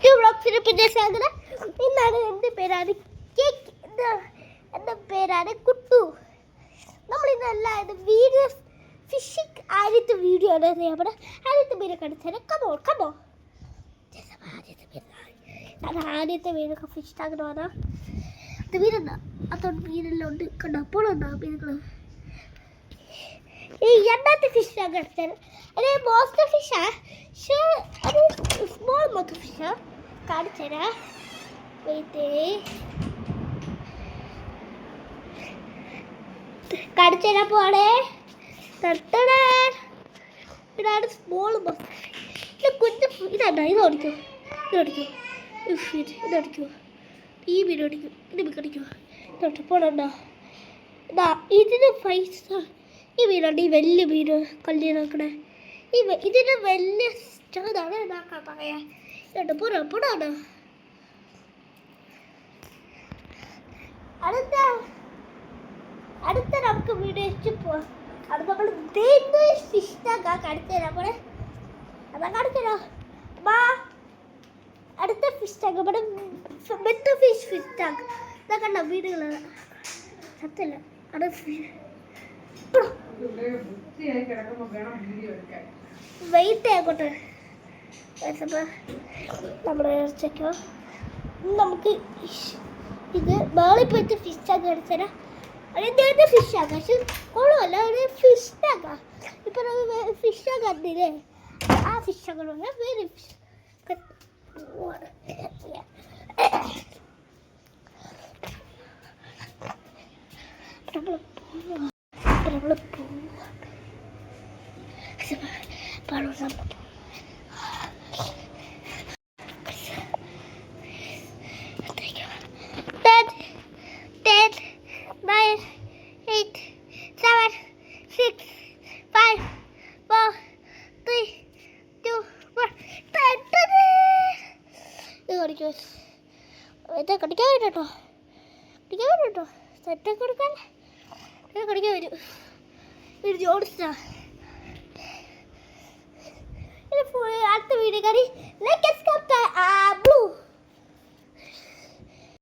കുട്ടി വ്ളോഗ്സിന് പിന്നെ സ്വാഗതം. ഇന്നാണ് എൻ്റെ പേരാണ് എൻ്റെ പേരാണ് കുട്ടു. നമ്മളിന്നല്ലായത് വീഡിയോ ഫിഷിങ് ആദ്യത്തെ വീഡിയോ ആണ്. നമ്മുടെ ആദ്യത്തെ പേര് കാണിച്ചാൽ കമോ ആദ്യത്തെ പേരൊക്കെ ഫിഷ് ടാഗിനാണ്. അത് മീനുണ്ടോ? അതൊന്നും മീനെല്ലാം ഉണ്ട്. കണ്ടോ അപ്പോഴുണ്ടോ മീനുകൾ? ഈ രണ്ടാമത്തെ ഫിഷ് ടാഗ് കാണിച്ചാൽ അത് മോസ്റ്റർ ഫിഷാ. അത് സ്മോൾ മോസ്റ്റർ ഫിഷാ. കാണിച്ചു തരാം. കാണിച്ചു തരാൻ പോവാണേ. ഇതാണ് സ്മോൾ മോസ്റ്റർ ഫിഷ്. കുഞ്ഞ് ഇതാണ്ടോ? ഇതോടിക്കോ ഇതോടിക്കോ ഈ മീൻ ഓടിക്കും. ഇത് കടിക്കോ ഇതോട്ട് പോണോ? ഇതാ ഇതിന് പൈസ. ഈ മീനുണ്ട്, ഈ വലിയ മീൻ കല്ലി നോക്കണേ. ഇതിന് വലിയ ചെറുതാണ് ഇതാക്കാൻ പറയാ. ഇതോട്ട് പോണോ? അടുത്ത നമുക്ക് വീഡിയോ പോവാം. അത് നമ്മൾ ഫിഷ് ടാഗ് കാണിച്ചു തരാം. പോലെ അതാ കാണിച്ചു തരാം. അടുത്ത ഫിഷ് ടാഗ് നമ്മുടെ ഫിഷ് ടാഗ്. ഇതാ കണ്ടോ വീടുകളാണ്. സത്യല്ല അത് വെയിറ്റ് ആയിക്കോട്ടെ. നമ്മുടെ ഇറച്ചയ്ക്കോ നമുക്ക് ഇത് നാളെ പോയിട്ട് ഫിഷ് ടാഗ് കാണിച്ചാൽ അതിൻ്റെ ഫിഷ് ആക്കാം. പക്ഷെ കൊള്ളുമല്ല, ഒരു ഫിഷ് ടാഗാണ്. ഇപ്പം നമ്മൾ ഫിഷ് ടാഗ് കണ്ടില്ലേ? ആ ഫിഷ് ടാഗ് വേറെ ഫിഷ് കടിക്കാൻ വരും കേട്ടോ. സെറ്റൊക്കെ കൊടുക്കാൻ കടിക്കാൻ വരും. ഒരു ജോഡിച്ചാ അടുത്ത വീഡിയോ കറി ബ്ലൂ